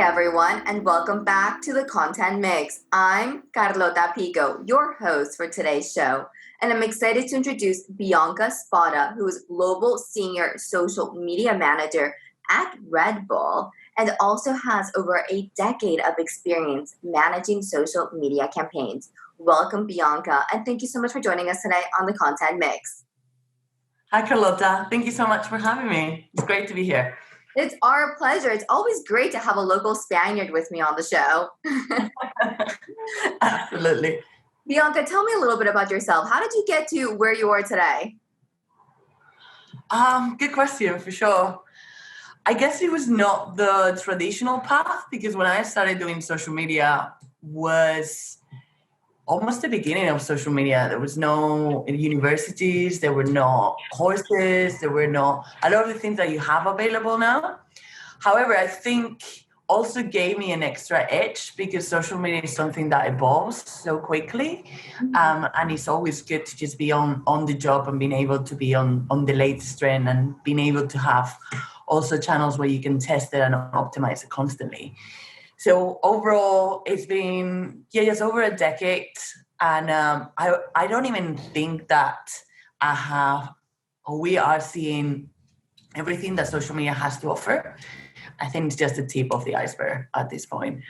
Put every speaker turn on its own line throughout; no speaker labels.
everyone, and welcome back to the Content Mix. I'm Carlota Pico, your host for today's show, and I'm excited to introduce Bianca Spada, who is Global Senior Social Media Manager at Red Bull and also has over a decade of experience managing social media campaigns. Welcome, Bianca, and thank you so much for joining us today on the Content Mix.
Hi, Carlota. Thank you so much for having me. It's great to be here.
It's our pleasure. It's always great to have a local Spaniard with me on the show.
Absolutely.
Bianca, tell me a little bit about yourself. How did you get to where you are today?
Good question, for sure. I guess it was not the traditional path because when I started doing social media was almost the beginning of social media. There was no universities, there were no courses, there were no a lot of the things that you have available now. However, I think also gave me an extra edge because social media is something that evolves so quickly. And it's always good to just be on the job and being able to be on the latest trend and being able to have also channels where you can test it and optimize it constantly. So overall, it's been just over a decade, and I don't even think that we are seeing everything that social media has to offer. I think it's just the tip of the iceberg at this point.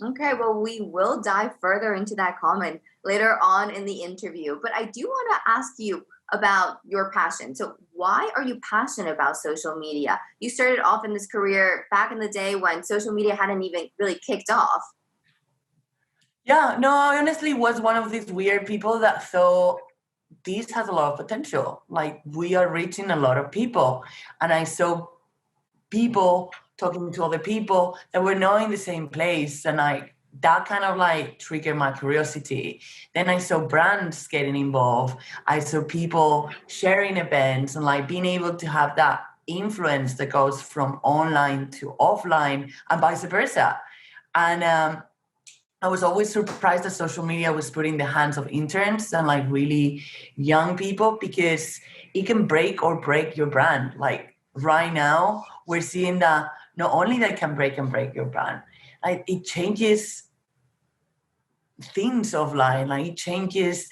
Okay, well, we will dive further into that comment later on in the interview, but I do want to ask you about your passion. So why are you passionate about social media? You started off in this career back in the day when social media hadn't even really kicked off.
Yeah, no, I honestly was one of these weird people that thought this has a lot of potential. Like we are reaching a lot of people. And I saw people talking to other people that were not in the same place. And that kind of like triggered my curiosity. Then I saw brands getting involved. I saw people sharing events and like being able to have that influence that goes from online to offline and vice versa. And I was always surprised that social media was put in the hands of interns and like really young people because it can break your brand. Like right now, we're seeing that not only that can break your brand, like it changes things offline, like it changes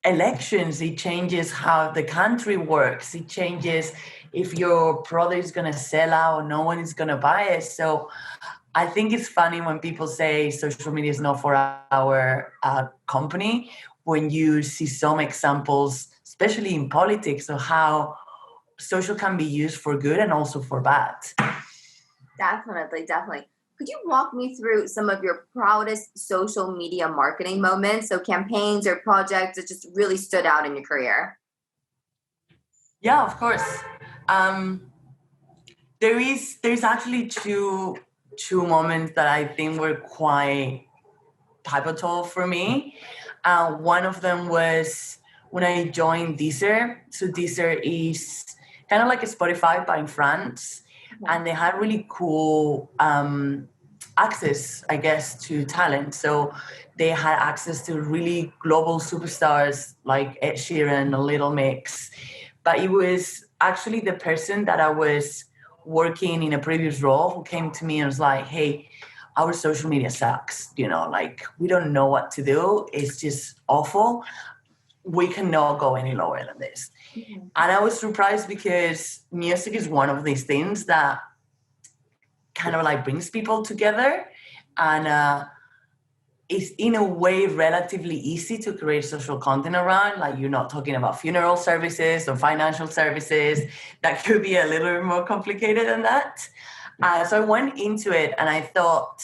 elections, it changes how the country works, it changes if your product is going to sell out, no one is going to buy it. So I think it's funny when people say social media is not for our company, when you see some examples, especially in politics, of how social can be used for good and also for bad.
Definitely. Could you walk me through some of your proudest social media marketing moments? So campaigns or projects that just really stood out in your career?
Yeah, of course. There's actually two moments that I think were quite pivotal for me. One of them was when I joined Deezer. So Deezer is kind of like a Spotify but in France, and they had really cool access, I guess, to talent. So they had access to really global superstars like Ed Sheeran, a Little Mix. But it was actually the person that I was working in a previous role who came to me and was like, hey, our social media sucks, like we don't know what to do. It's just awful. We cannot go any lower than this. Mm-hmm. And I was surprised because music is one of these things that kind of like brings people together. And it's in a way relatively easy to create social content around. Like you're not talking about funeral services or financial services. That could be a little bit more complicated than that. So I went into it and I thought,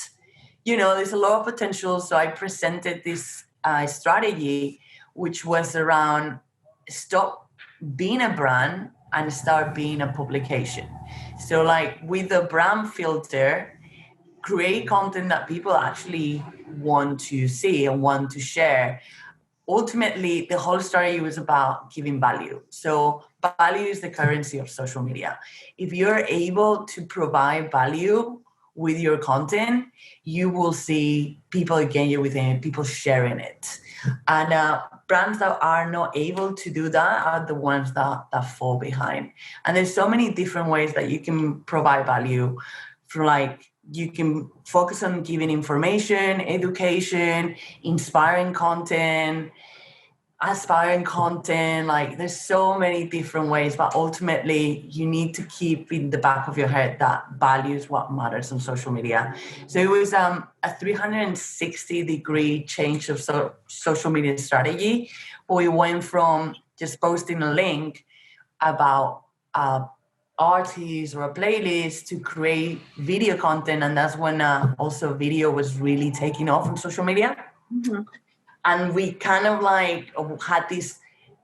there's a lot of potential. So I presented this strategy, which was around stop being a brand and start being a publication. So like with the brand filter, create content that people actually want to see and want to share. Ultimately, the whole story was about giving value. So value is the currency of social media. If you're able to provide value with your content, you will see people engaging with it, people sharing it. And brands that are not able to do that are the ones that fall behind. And there's so many different ways that you can provide value, from like you can focus on giving information, education, inspiring content, aspiring content. Like there's so many different ways, but ultimately you need to keep in the back of your head that value is what matters on social media. So it was a 360-degree change of social media strategy. We went from just posting a link about artist or a playlist to create video content, and that's when also video was really taking off on social media.
Mm-hmm.
And we kind of like had these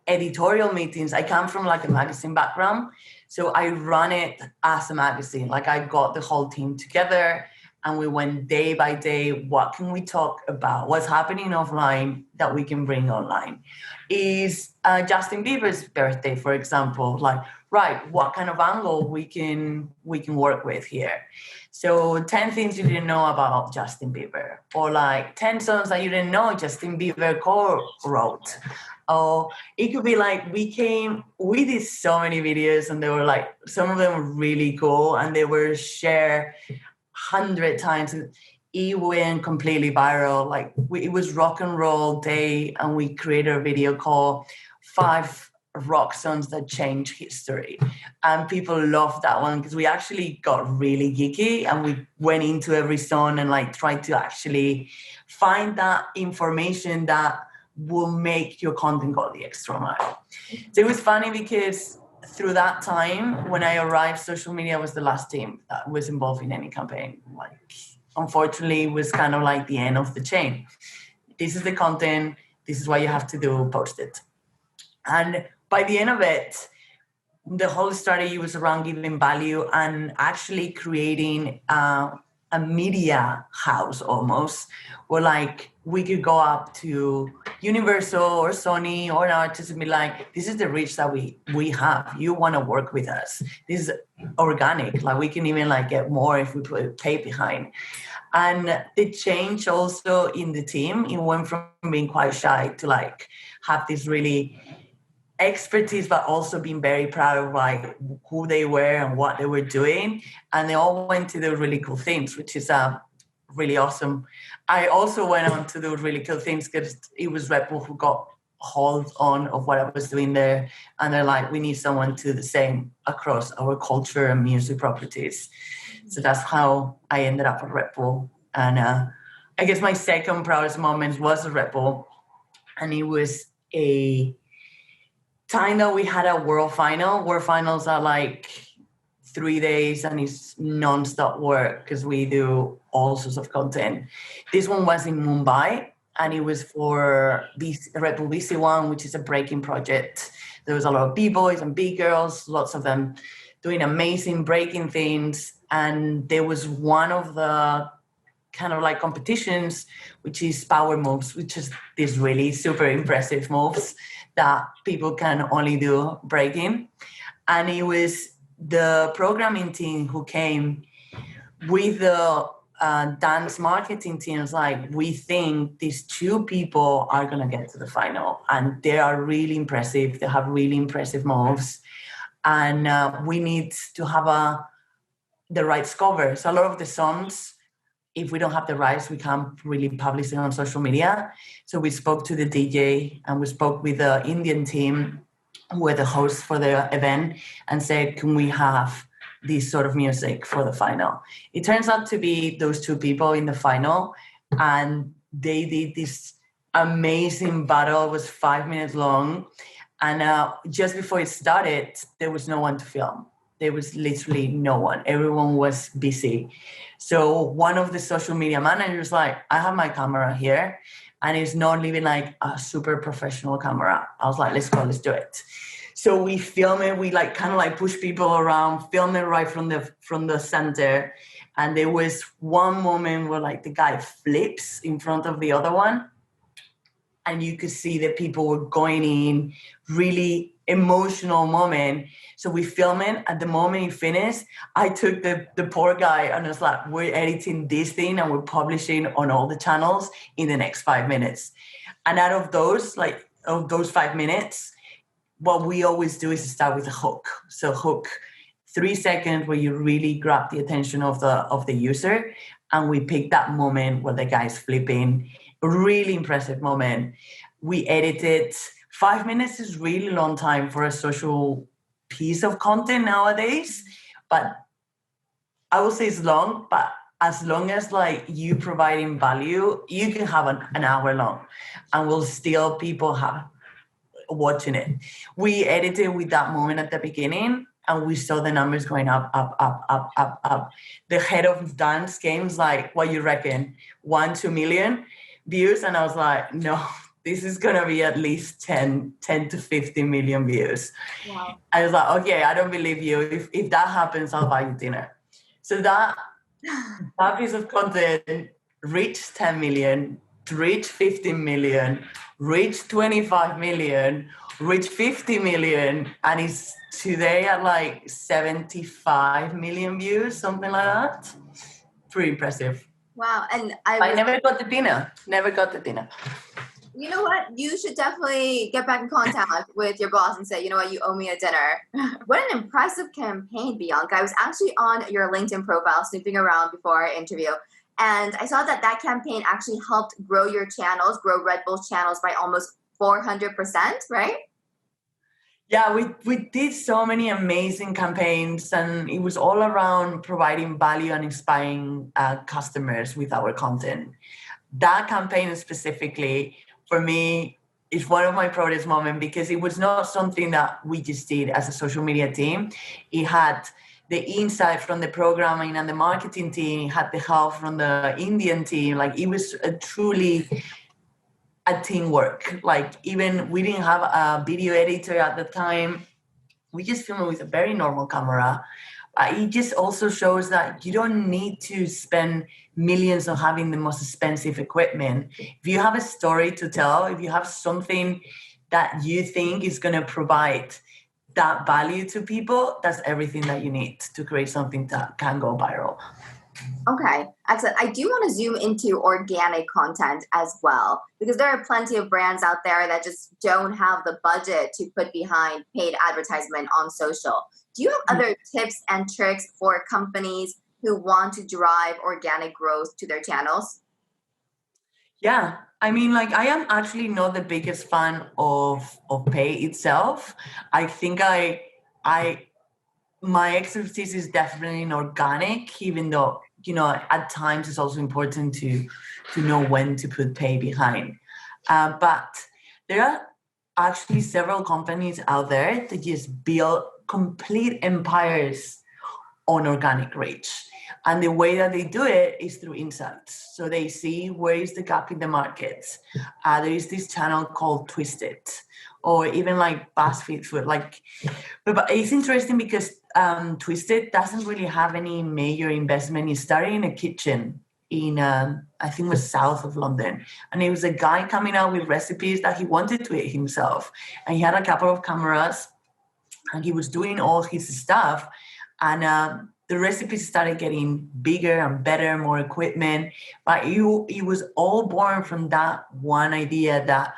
editorial meetings. I come from like a magazine background, so I run it as a magazine. Like I got the whole team together and we went day by day. What can we talk about? What's happening offline that we can bring online? Is Justin Bieber's birthday, for example? Like, right, what kind of angle we can work with here? So 10 things you didn't know about Justin Bieber, or like 10 songs that you didn't know Justin Bieber co-wrote. Or it could be like we did so many videos and they were like, some of them were really cool and they were shared 100 times. It went completely viral. Like it was rock and roll day and we created a video called 5 rock songs that change history, and people loved that one because we actually got really geeky and we went into every song and like tried to actually find that information that will make your content go the extra mile. So it was funny because through that time when I arrived, social media was the last team that was involved in any campaign. Like unfortunately it was kind of like the end of the chain. This is the content, this is what you have to do, post it. And by the end of it, the whole strategy was around giving value and actually creating a media house almost, where like we could go up to Universal or Sony or an artist and be like, this is the reach that we have. You want to work with us. This is organic. Like we can even like get more if we put pay behind. And the change also in the team, it went from being quite shy to like have this really expertise, but also being very proud of like who they were and what they were doing. And they all went to do really cool things, which is really awesome. I also went on to do really cool things because it was Red Bull who got hold on of what I was doing there. And they're like, we need someone to do the same across our culture and music properties. So that's how I ended up at Red Bull. And I guess my second proudest moment was at Red Bull. And it was a time that we had a world final. World finals are like 3 days and it's non-stop work because we do all sorts of content. This one was in Mumbai and it was for Red Bull BC1, which is a breaking project. There was a lot of B-boys and B-girls, lots of them doing amazing breaking things. And there was one of the kind of like competitions, which is power moves, which is these really super impressive moves that people can only do breaking. And it was the programming team who came with the dance marketing teams. Like, we think these 2 people are going to get to the final and they are really impressive. They have really impressive moves. And we need to have the rights cover. So a lot of the songs, if we don't have the rights, we can't really publish it on social media. So we spoke to the DJ and we spoke with the Indian team who were the hosts for the event and said, can we have this sort of music for the final? It turns out to be those 2 people in the final, and they did this amazing battle. It was 5 minutes long. And just before it started, there was no one to film. There was literally no one. Everyone was busy. So one of the social media managers like, I have my camera here and it's not even like a super professional camera. I was like, let's go, let's do it. So we film it. We like kind of like push people around, film it right from the center. And there was one moment where like the guy flips in front of the other one. And you could see that people were going in, really emotional moment. So we film it. At the moment he finished, I took the poor guy and was like, we're editing this thing and we're publishing on all the channels in the next 5 minutes. And out of those 5 minutes, what we always do is start with a hook. So hook 3 seconds where you really grab the attention of the user, and we pick that moment where the guy's flipping. Really impressive moment. We edited. 5 minutes is really long time for a social piece of content nowadays, but I will say it's long, but as long as like you providing value, you can have an hour long, and will still people have watching it. We edited with that moment at the beginning, and we saw the numbers going up, up, up, up, up, up. The head of dance games like, what you reckon, 1-2 million views? And I was like, no, this is gonna be at least 10 to 15 million views.
Wow.
I was like, okay, I don't believe you. If that happens, I'll buy you dinner. So that piece of content reached 10 million, reached 15 million, reached 25 million, reached 50 million, and it's today at like 75 million views, something like that. Pretty impressive.
Wow. And
I never got the dinner. Never got the dinner.
You know what? You should definitely get back in contact with your boss and say, you know what, you owe me a dinner. What an impressive campaign, Bianca. I was actually on your LinkedIn profile snooping around before our interview, and I saw that campaign actually helped grow your channels, grow Red Bull's channels by almost 400%, right?
Yeah, we did so many amazing campaigns, and it was all around providing value and inspiring customers with our content. That campaign specifically, for me, is one of my proudest moments, because it was not something that we just did as a social media team. It had the insight from the programming and the marketing team. It had the help from the Indian team. Like, it was truly a teamwork. Like, even we didn't have a video editor at the time. We just filmed with a very normal camera. It just also shows that you don't need to spend millions on having the most expensive equipment. If you have a story to tell, if you have something that you think is going to provide that value to people, that's everything that you need to create something that can go viral.
Okay, excellent. I do want to zoom into organic content as well, because there are plenty of brands out there that just don't have the budget to put behind paid advertisement on social. Do you have other tips and tricks for companies who want to drive organic growth to their channels?
Yeah, I mean, like, I am actually not the biggest fan of pay itself. I think my expertise is definitely in organic, even though, at times it's also important to know when to put pay behind. But there are actually several companies out there that just build complete empires on organic reach. And the way that they do it is through insights. So they see where is the gap in the market. There is this channel called Twisted, or even like BuzzFeed Food. But it's interesting because Twisted doesn't really have any major investment. It started in a kitchen in, I think it was south of London. And it was a guy coming out with recipes that he wanted to eat himself. And he had a couple of cameras, and he was doing all his stuff. And the recipes started getting bigger and better, more equipment. But it was all born from that one idea that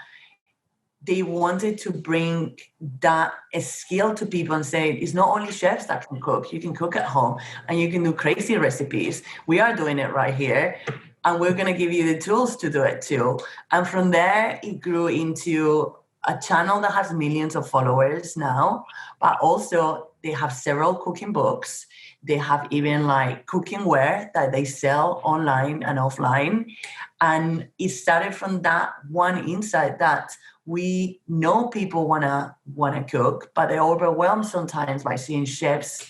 they wanted to bring that skill to people and say, it's not only chefs that can cook. You can cook at home and you can do crazy recipes. We are doing it right here, and we're going to give you the tools to do it too. And from there, it grew into a channel that has millions of followers now, but also they have several cooking books. They have even like cooking wear that they sell online and offline. And it started from that one insight that we know people wanna cook, but they're overwhelmed sometimes by seeing chefs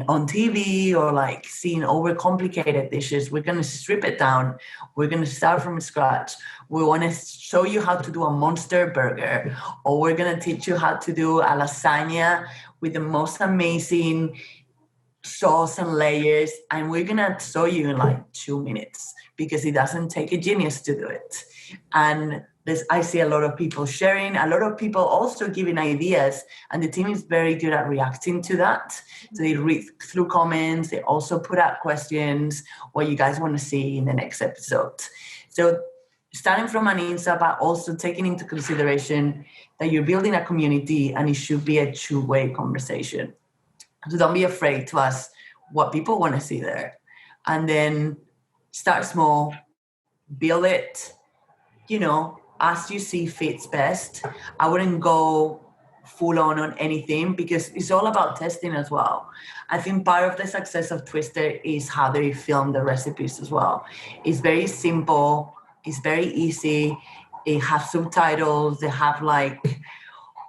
on TV or like seeing overcomplicated dishes. We're gonna strip it down. We're gonna start from scratch. We want to show you how to do a monster burger, or we're gonna teach you how to do a lasagna with the most amazing sauce and layers, and we're gonna show you in like 2 minutes, because it doesn't take a genius to do it. And I see a lot of people sharing, a lot of people also giving ideas, and the team is very good at reacting to that. So they read through comments, they also put out questions, what you guys want to see in the next episode. So starting from an insight, but also taking into consideration that you're building a community and it should be a two-way conversation. So don't be afraid to ask what people want to see there. And then start small, build it, as you see fits best. I wouldn't go full on anything because it's all about testing as well. I think part of the success of Twister is how they film the recipes as well. It's very simple, it's very easy. It has subtitles, they have like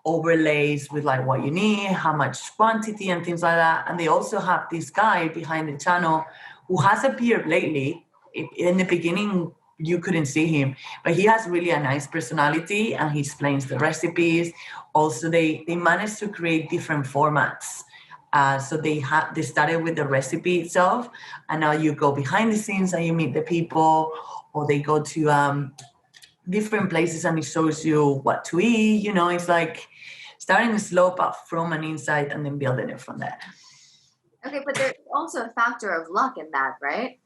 overlays with like what you need, how much quantity and things like that. And they also have this guy behind the channel who has appeared lately. In the beginning, you couldn't see him, but he has really a nice personality and he explains the recipes. Also, they managed to create different formats. So they started with the recipe itself, and now you go behind the scenes and you meet the people, or they go to different places and it shows you what to eat. It's like starting slow but from an inside and then building it from there.
Okay, but there's also a factor of luck in that, right?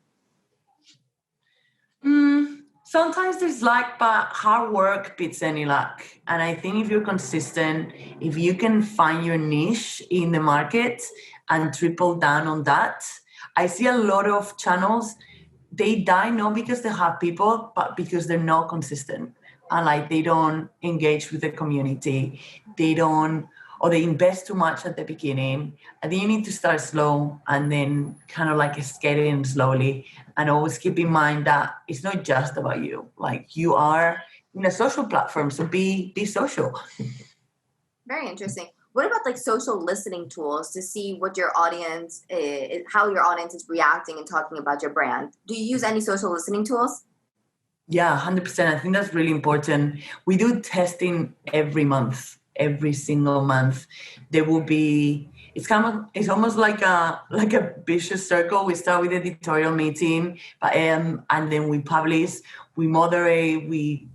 Sometimes there's luck, but hard work beats any luck. And I think if you're consistent, if you can find your niche in the market and triple down on that, I see a lot of channels, they die not because they have people, but because they're not consistent. And like they don't engage with the community. They invest too much at the beginning. I think you need to start slow and then kind of like skate in slowly, and always keep in mind that it's not just about you. Like you are in a social platform, so be social.
Very interesting. What about like social listening tools to see what your audience is, how your audience is reacting and talking about your brand? Do you use any social listening tools?
Yeah, 100%. I think that's really important. We do testing every month, every single month. There will be, it's almost like a vicious circle. We start with editorial meeting, and then we publish, we moderate, we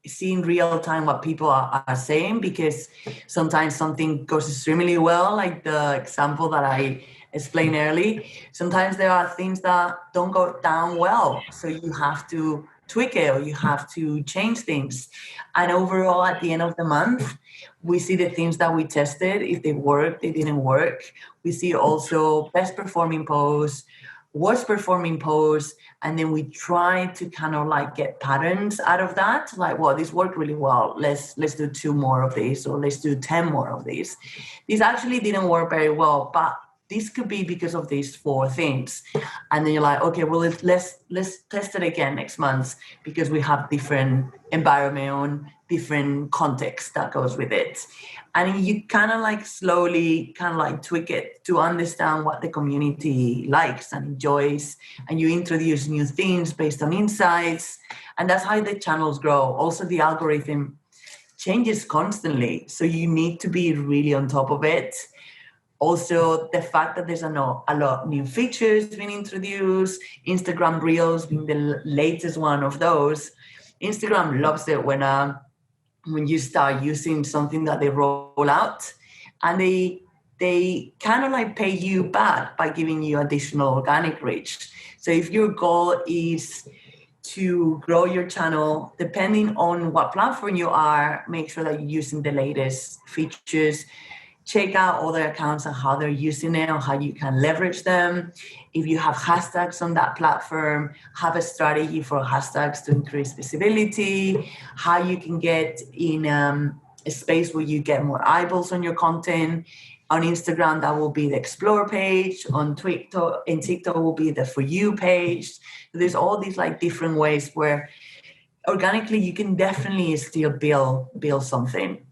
see in real time what people are saying, because sometimes something goes extremely well, like the example that I explained early. Sometimes there are things that don't go down well, so you have to tweak it or you have to change things. And overall, at the end of the month, we see the things that we tested, if they worked, they didn't work. We see also best performing posts, worst performing posts, and then we try to kind of like get patterns out of that, like, well, this worked really well, let's do 2 more of these, or let's do 10 more of these. This actually didn't work very well, but this could be because of these 4 things. And then you're like, okay, well, let's test it again next month, because we have different environment, different context that goes with it. And you kind of like slowly kind of like tweak it to understand what the community likes and enjoys, and you introduce new things based on insights, and that's how the channels grow. Also, the algorithm changes constantly, so you need to be really on top of it. Also, the fact that there's a lot of new features being introduced, Instagram Reels being the latest one of those. Instagram loves it when you start using something that they roll out, and they kind of like pay you back by giving you additional organic reach. So if your goal is to grow your channel, depending on what platform you are, make sure that you're using the latest features. Check out other accounts and how they're using it and how you can leverage them. If you have hashtags on that platform, have a strategy for hashtags to increase visibility, how you can get in a space where you get more eyeballs on your content. On Instagram, that will be the explore page. On Twitter and TikTok will be the for you page. So there's all these like different ways where organically you can definitely still build something.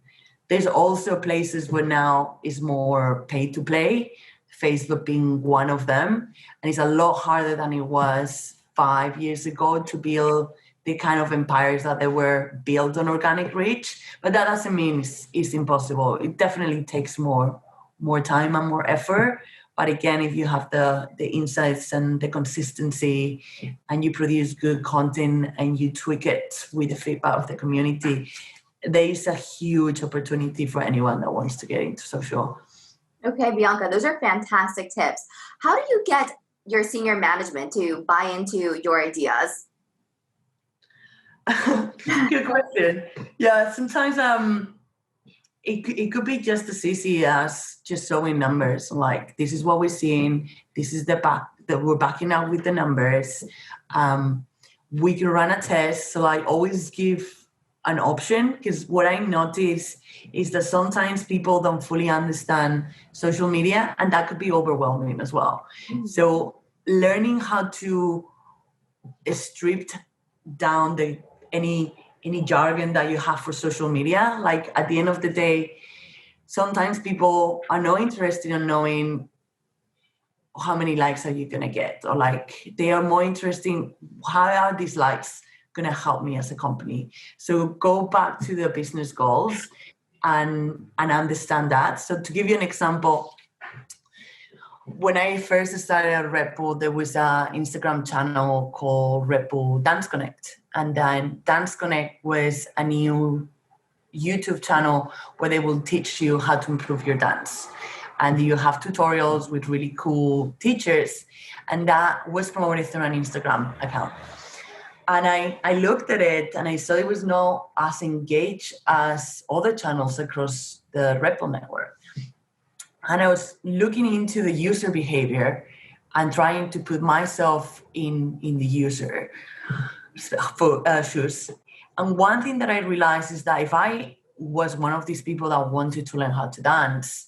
There's also places where now is more pay to play, Facebook being one of them. And it's a lot harder than it was 5 years ago to build the kind of empires that they were built on organic reach. But that doesn't mean it's impossible. It definitely takes more time and more effort. But again, if you have the insights and the consistency, and you produce good content and you tweak it with the feedback of the community, there is a huge opportunity for anyone that wants to get into social.
Okay, Bianca, those are fantastic tips. How do you get your senior management to buy into your ideas?
Good question. Yeah, sometimes it could be just as easy as just showing numbers. Like, this is what we're seeing. This is the back that we're backing out with the numbers. We can run a test. So like, always give an option, because what I notice is that sometimes people don't fully understand social media, and that could be overwhelming as well. So learning how to strip down any jargon that you have for social media. Like, at the end of the day, sometimes people are not interested in knowing how many likes are you going to get, or like, they are more interested in how are these likes going to help me as a company. So go back to the business goals and understand that. So to give you an example, when I first started at Red Bull, there was an Instagram channel called Red Bull Dance Connect. And then Dance Connect was a new YouTube channel where they will teach you how to improve your dance. And you have tutorials with really cool teachers. And that was promoted through an Instagram account. And I looked at it and I saw it was not as engaged as other channels across the Red Bull network. And I was looking into the user behavior and trying to put myself in the user shoes. And one thing that I realized is that if I was one of these people that wanted to learn how to dance,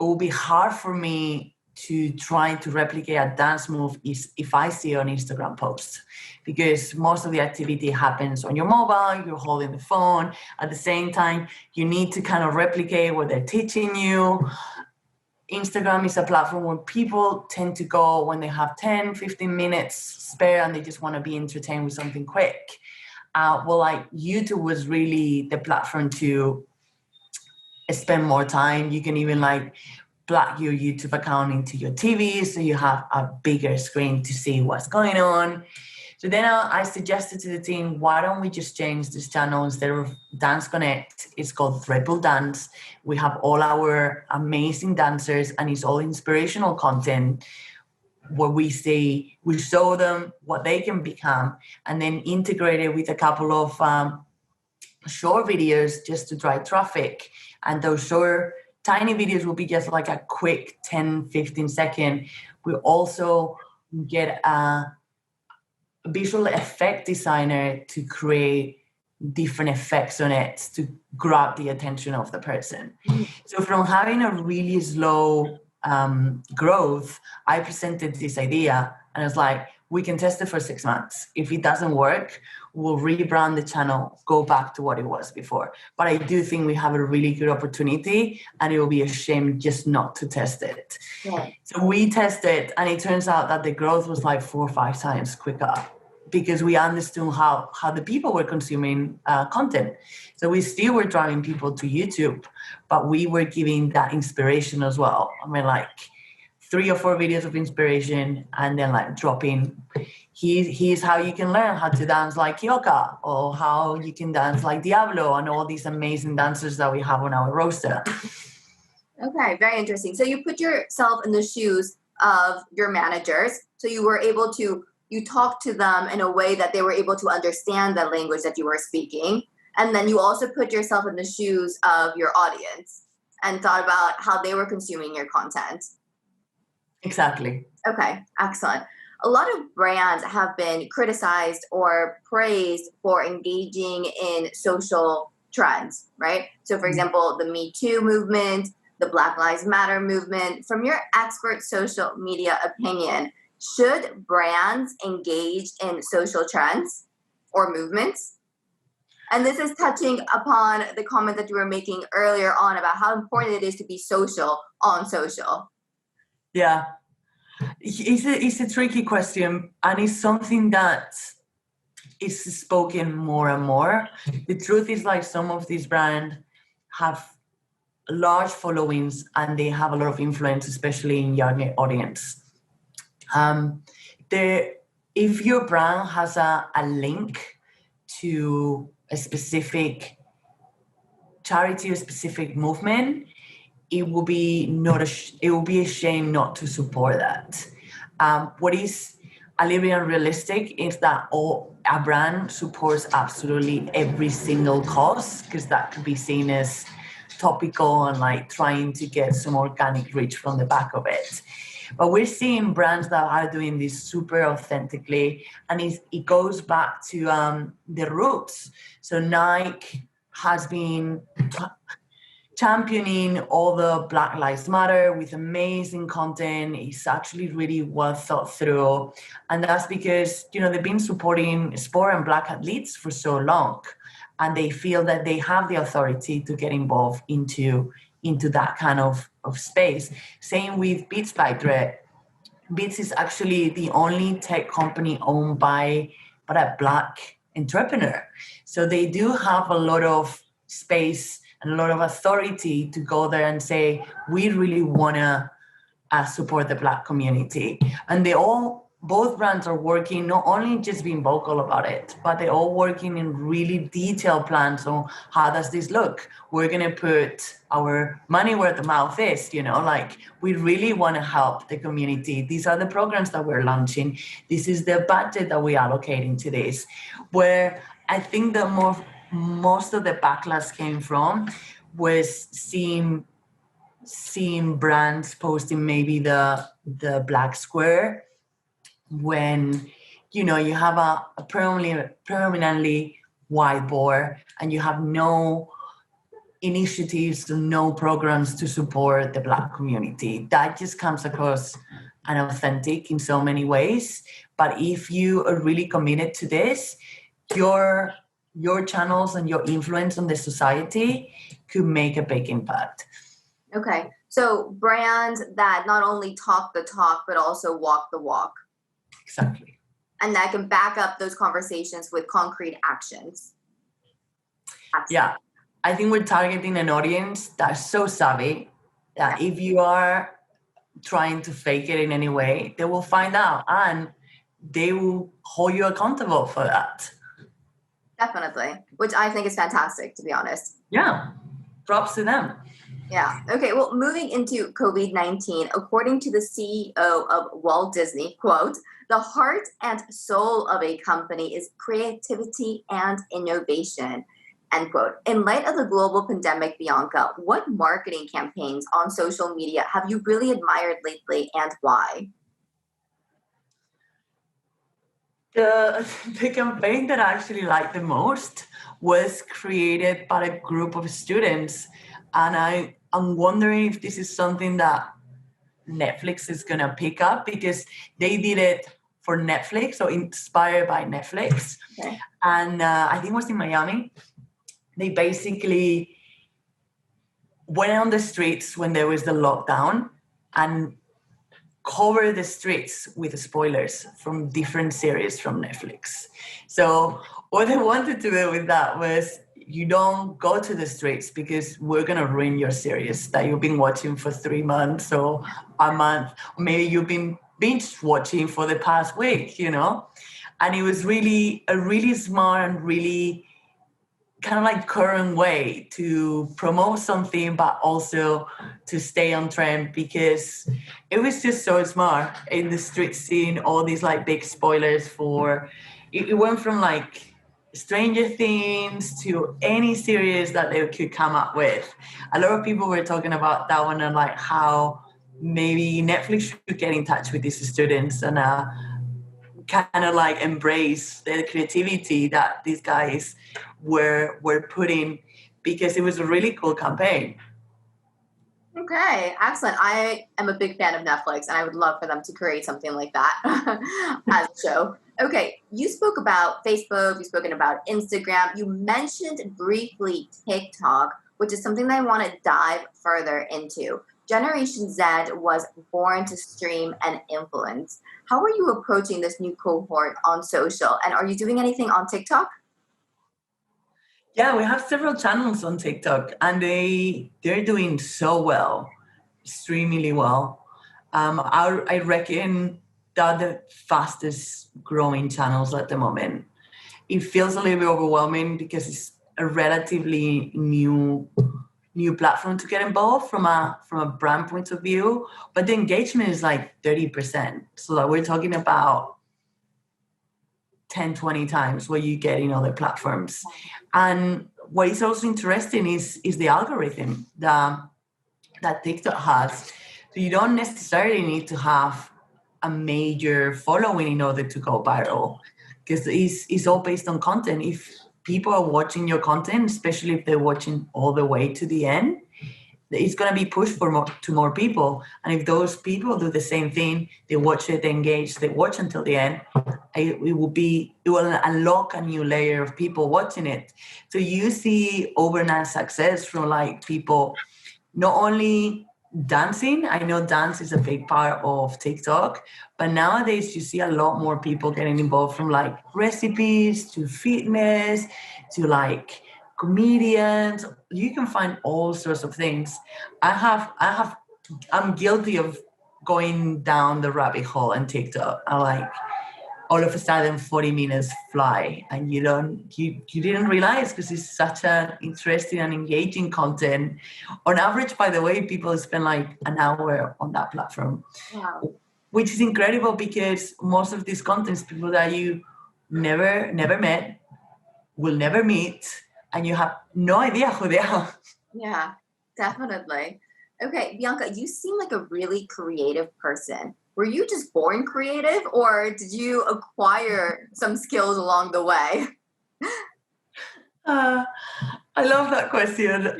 it would be hard for me to try to replicate a dance move if I see an Instagram post, because most of the activity happens on your mobile, you're holding the phone. At the same time, you need to kind of replicate what they're teaching you. Instagram is a platform where people tend to go when they have 10, 15 minutes spare and they just want to be entertained with something quick. Well, like, YouTube was really the platform to spend more time. You can even like plug your YouTube account into your TV so you have a bigger screen to see what's going on. So then I suggested to the team, why don't we just change this channel? Instead of Dance Connect, it's called Red Bull Dance. We have all our amazing dancers and it's all inspirational content where we show them what they can become, and then integrate it with a couple of short videos just to drive traffic. And those short, tiny videos will be just like a quick 10, 15 second. We also get a visual effect designer to create different effects on it to grab the attention of the person. So from having a really slow growth, I presented this idea and I was like, we can test it for 6 months. If it doesn't work, we'll rebrand the channel, go back to what it was before. But I do think we have a really good opportunity and it will be a shame just not to test it.
Yeah.
So we tested and it turns out that the growth was like 4 or 5 times quicker because we understood how the people were consuming content. So we still were driving people to YouTube, but we were giving that inspiration as well. I mean, like 3 or 4 videos of inspiration and then like dropping, here's how you can learn how to dance like Kyoka, or how you can dance like Diablo, and all these amazing dancers that we have on our roster.
Okay, very interesting. So you put yourself in the shoes of your managers. So you were able to, you talked to them in a way that they were able to understand the language that you were speaking. And then you also put yourself in the shoes of your audience and thought about how they were consuming your content.
Exactly.
Okay, excellent. A lot of brands have been criticized or praised for engaging in social trends, right? So for example, the Me Too movement, the Black Lives Matter movement. From your expert social media opinion, should brands engage in social trends or movements? And this is touching upon the comment that you were making earlier on about how important it is to be social on social.
Yeah. It's a tricky question, and it's something that is spoken more and more. The truth is, like, some of these brands have large followings and they have a lot of influence, especially in young audience. If your brand has a link to a specific charity or specific movement, it will be a shame not to support that. What is a little bit unrealistic is that a brand supports absolutely every single cause, because that could be seen as topical and like trying to get some organic reach from the back of it. But we're seeing brands that are doing this super authentically, and it goes back to the roots. So Nike has been championing all the Black Lives Matter with amazing content. It's actually really well thought through. And that's because, they've been supporting sport and Black athletes for so long. And they feel that they have the authority to get involved into that kind of space. Same with Beats by Dre. Beats is actually the only tech company owned by a Black entrepreneur. So they do have a lot of space and a lot of authority to go there and say, we really want to support the Black community. And both brands are working, not only just being vocal about it, but they're all working in really detailed plans on how does this look? We're going to put our money where the mouth is, like we really want to help the community. These are the programs that we're launching. This is the budget that we're allocating to this. Where I think that most of the backlash came from was seeing brands posting maybe the black square when you have a permanently white board and you have no initiatives, no programs to support the Black community. That just comes across unauthentic in so many ways. But if you are really committed to this, your channels and your influence on the society could make a big impact.
Okay, so brands that not only talk the talk but also walk the walk.
Exactly.
And that can back up those conversations with concrete actions. Absolutely.
Yeah, I think we're targeting an audience that's so savvy that if you are trying to fake it in any way, they will find out and they will hold you accountable for that.
Definitely, which I think is fantastic, to be honest.
Yeah, props to them.
Yeah. Okay. Well, moving into COVID-19, according to the CEO of Walt Disney, quote, the heart and soul of a company is creativity and innovation, end quote. In light of the global pandemic, Bianca, what marketing campaigns on social media have you really admired lately and why?
The campaign that I actually liked the most was created by a group of students. And I'm wondering if this is something that Netflix is going to pick up because they did it for Netflix, so inspired by Netflix.
Okay.
And I think it was in Miami. They basically went on the streets when there was the lockdown and cover the streets with spoilers from different series from Netflix. So what they wanted to do with that was you don't go to the streets because we're going to ruin your series that you've been watching for 3 months or a month. Or maybe you've been binge watching for the past week, And it was really a really smart and really kind of like current way to promote something, but also to stay on trend because it was just so smart in the street scene, all these like big spoilers for, it went from like Stranger Things to any series that they could come up with. A lot of people were talking about that one and like how maybe Netflix should get in touch with these students and kind of like embrace the creativity that these guys were putting because it was a really cool campaign.
Okay, excellent. I am a big fan of Netflix and I would love for them to create something like that as a show. Okay, you spoke about Facebook, you've spoken about Instagram, you mentioned briefly TikTok, which is something that I want to dive further into. Generation Z was born to stream and influence. How are you approaching this new cohort on social? And are you doing anything on TikTok?
Yeah, we have several channels on TikTok and they're doing so well, extremely well. I reckon they're the fastest growing channels at the moment. It feels a little bit overwhelming because it's a relatively new platform to get involved from a brand point of view, but the engagement is like 30%. So that we're talking about 10, 20 times what you get in other platforms. And what is also interesting is the algorithm that TikTok has. So you don't necessarily need to have a major following in order to go viral, because it's all based on content. If people are watching your content, especially if they're watching all the way to the end, it's going to be pushed to more people. And if those people do the same thing, they watch it, they engage, they watch until the end, it will unlock a new layer of people watching it. So you see overnight success from like people not only dancing. I know dance is a big part of TikTok, but nowadays you see a lot more people getting involved, from like recipes to fitness to like comedians. You can find all sorts of things. I'm guilty of going down the rabbit hole on TikTok. I like all of a sudden 40 minutes fly, and you didn't realize, because it's such an interesting and engaging content. On average, by the way, people spend like an hour on that platform.
Wow.
Which is incredible, because most of these contents, people that you never met, will never meet, and you have no idea who they are.
Yeah, definitely. Okay, Bianca, you seem like a really creative person. Were you just born creative, or did you acquire some skills along the way?
Uh, I love that question.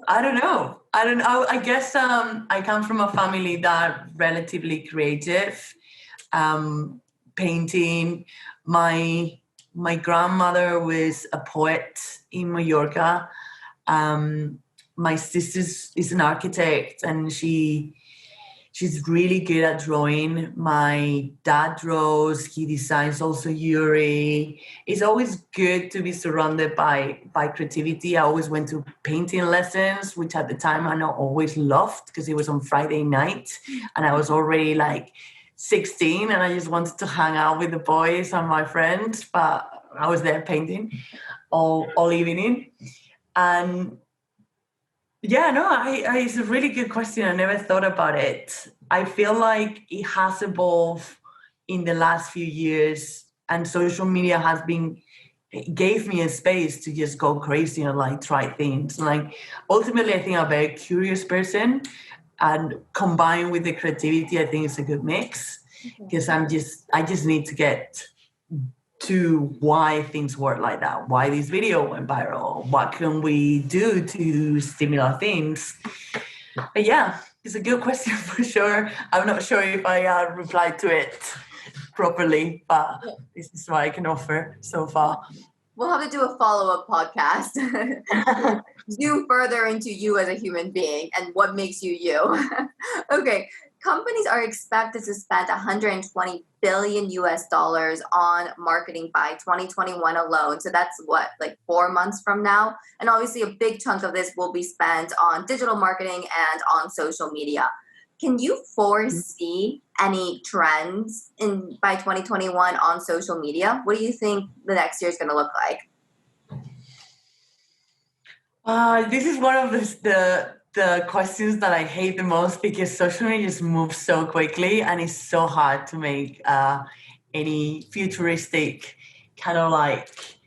I don't know. I guess I come from a family that relatively creative. Painting. My grandmother was a poet in Mallorca. My sister is an architect, and she's really good at drawing. My dad draws, he designs also Yuri. It's always good to be surrounded by creativity. I always went to painting lessons, which at the time I not always loved, because it was on Friday night and I was already like 16 and I just wanted to hang out with the boys and my friends, but I was there painting all evening. And yeah, no, it's a really good question. I never thought about it. I feel like it has evolved in the last few years, and social media it gave me a space to just go crazy and like try things. Like ultimately, I think I'm a very curious person, and combined with the creativity, I think it's a good mix, because I just need to get to why things work like that, why this video went viral, what can we do to stimulate things. But yeah, it's a good question for sure. I'm not sure if I replied to it properly, but this is what I can offer so far.
We'll have to do a follow-up podcast. Zoom further into you as a human being and what makes you you. Okay, companies are expected to spend 120 billion US dollars on marketing by 2021 alone. So that's what, like 4 months from now. And obviously a big chunk of this will be spent on digital marketing and on social media. Can you foresee any trends by 2021 on social media? What do you think the next year is going to look like?
This is one of the questions that I hate the most, because social media just moves so quickly and it's so hard to make any futuristic kind of like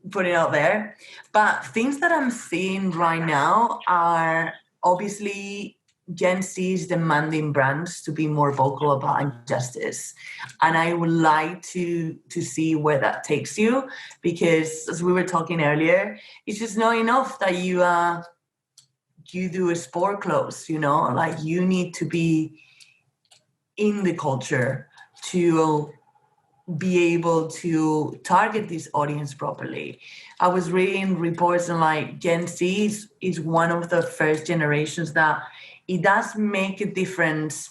put it out there. But things that I'm seeing right now are obviously Gen Z is demanding brands to be more vocal about injustice, and I would like to see where that takes you, because as we were talking earlier, it's just not enough that you do a sport clothes. Like you need to be in the culture to be able to target this audience properly. I was reading reports, and like Gen Z is one of the first generations that it does make a difference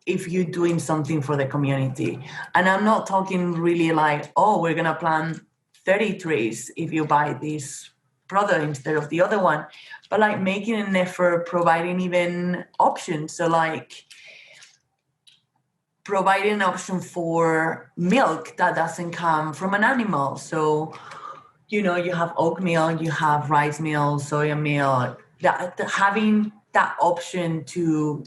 if you're doing something for the community. And I'm not talking really like, oh, we're gonna plant 30 trees if you buy this product instead of the other one, but like making an effort, providing even options. So like providing an option for milk that doesn't come from an animal. So, you have oat milk, you have rice milk, soya milk, having that option to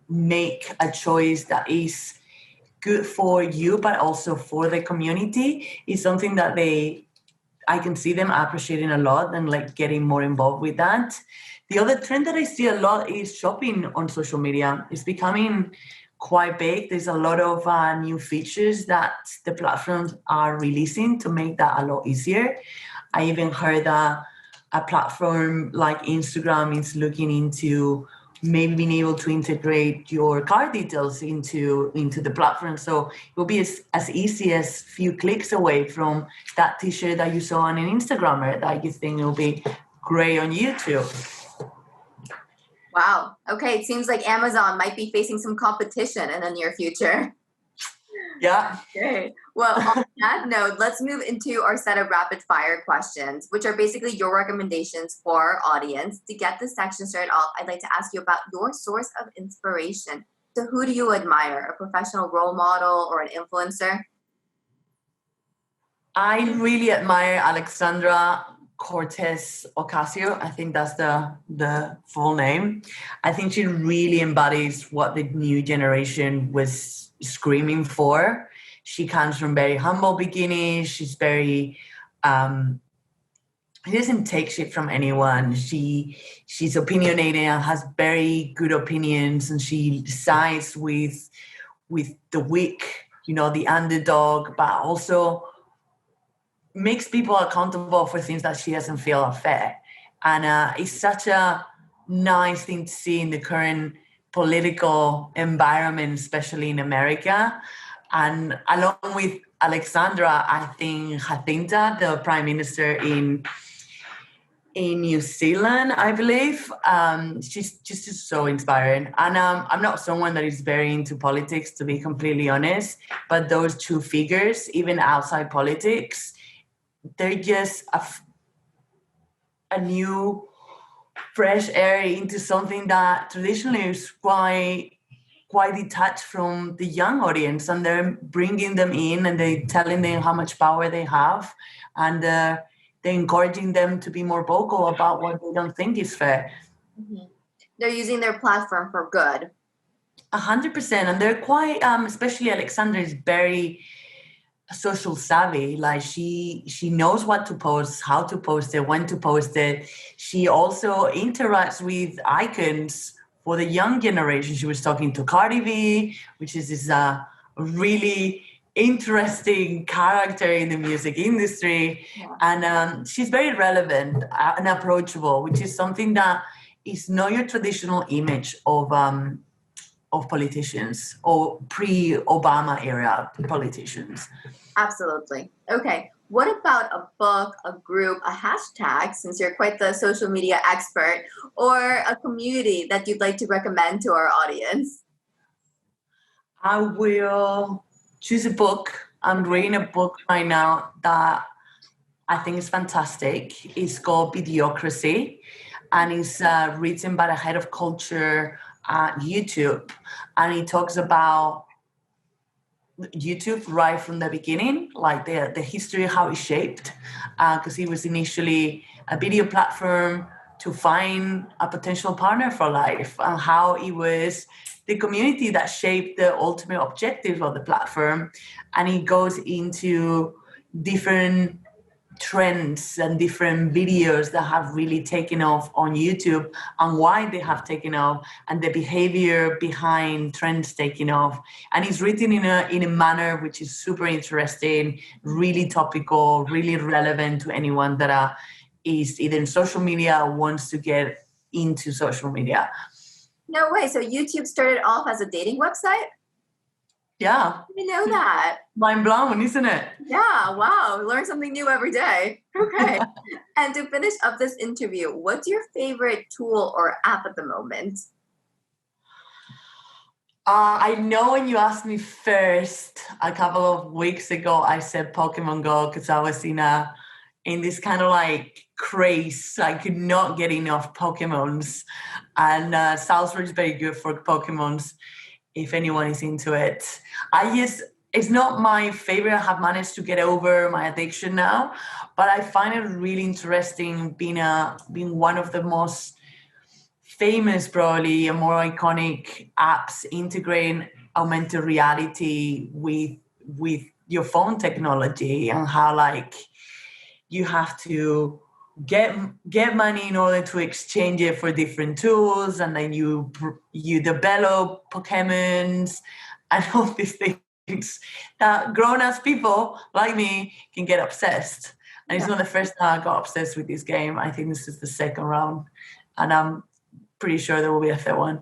make a choice that is good for you, but also for the community, is something that I can see them appreciating a lot and like getting more involved with that. The other trend that I see a lot is shopping on social media. It's becoming quite big. There's a lot of new features that the platforms are releasing to make that a lot easier. I even heard that a platform like Instagram is looking into maybe being able to integrate your card details into the platform. So it will be as easy as few clicks away from that t-shirt that you saw on an Instagrammer that you think will be great on YouTube.
Wow. Okay. It seems like Amazon might be facing some competition in the near future.
Yeah.
Okay. Well, on that note, let's move into our set of rapid fire questions, which are basically your recommendations for our audience. To get this section started off, I'd like to ask you about your source of inspiration. So who do you admire? A professional role model or an influencer?
I really admire Alexandra Cortez Ocasio. I think that's the full name. I think she really embodies what the new generation was screaming for. She comes from very humble beginnings. She's very she doesn't take shit from anyone. She's opinionated and has very good opinions, and she sides with the weak, the underdog, but also makes people accountable for things that she doesn't feel are fair. And it's such a nice thing to see in the current political environment, especially in America. And along with Alexandra, I think Jacinta, the prime minister in New Zealand, I believe, she's just so inspiring. And I'm not someone that is very into politics, to be completely honest. But those two figures, even outside politics, they're just a new, fresh air into something that traditionally is quite detached from the young audience, and they're bringing them in and they're telling them how much power they have, and they're encouraging them to be more vocal about what they don't think is fair.
Mm-hmm. They're using their platform for good.
100%, and they're quite, especially Alexandra is very social savvy. Like she knows what to post, how to post it, when to post it. She also interacts with icons for the young generation. She was talking to Cardi B, which is this really interesting character in the music industry. Yeah. And she's very relevant and approachable, which is something that is not your traditional image of politicians or pre-Obama era politicians.
Absolutely. Okay. What about a book, a group, a hashtag, since you're quite the social media expert, or a community that you'd like to recommend to our audience?
I will choose a book. I'm reading a book right now that I think is fantastic. It's called Idiocracy, and it's written by the head of culture at YouTube. And it talks about YouTube right from the beginning, like the history, how it shaped, because it was initially a video platform to find a potential partner for life, and how it was the community that shaped the ultimate objectives of the platform. And it goes into different trends and different videos that have really taken off on YouTube and why they have taken off and the behavior behind trends taking off. And it's written in a manner which is super interesting, really topical, really relevant to anyone that is either in social media or wants to get into social media.
No way. So YouTube started off as a dating website?
Yeah.
I didn't know that.
Mind blown, isn't it?
Yeah, wow. Learn something new every day. Okay. And to finish up this interview, what's your favorite tool or app at the moment?
I know when you asked me first a couple of weeks ago, I said Pokemon Go because I was in this kind of like craze. I could not get enough Pokemons. And Salzburg is very good for Pokemons if anyone is into it. It's not my favorite. I have managed to get over my addiction now, but I find it really interesting being one of the most famous, probably, and more iconic apps integrating augmented reality with your phone technology, and how like you have to get money in order to exchange it for different tools, and then you develop Pokemons and all these things that grown-ass people like me can get obsessed. And it's not the first time I got obsessed with this game. I think this is the second round, and I'm pretty sure there will be a third one.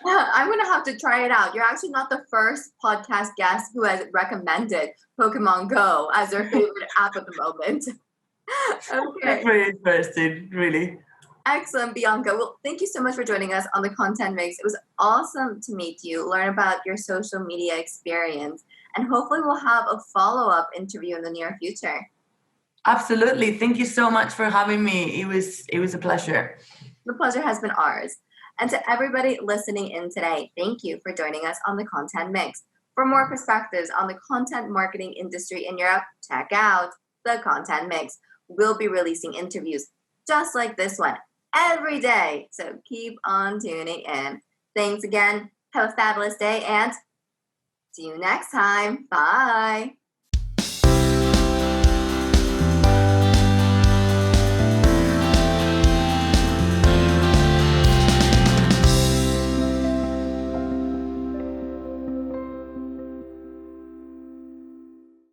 I'm going to have to try it out. You're actually not the first podcast guest who has recommended Pokemon Go as their favorite app at the moment. Okay.
Very interesting, really.
Excellent, Bianca. Well, thank you so much for joining us on the Content Mix. It was awesome to meet you, learn about your social media experience, and hopefully we'll have a follow-up interview in the near future.
Absolutely. Thank you so much for having me. It was a pleasure.
The pleasure has been ours. And to everybody listening in today, thank you for joining us on the Content Mix. For more perspectives on the content marketing industry in Europe, check out the Content Mix. We'll be releasing interviews just like this one every day. So keep on tuning in. Thanks again. Have a fabulous day and see you next time. Bye.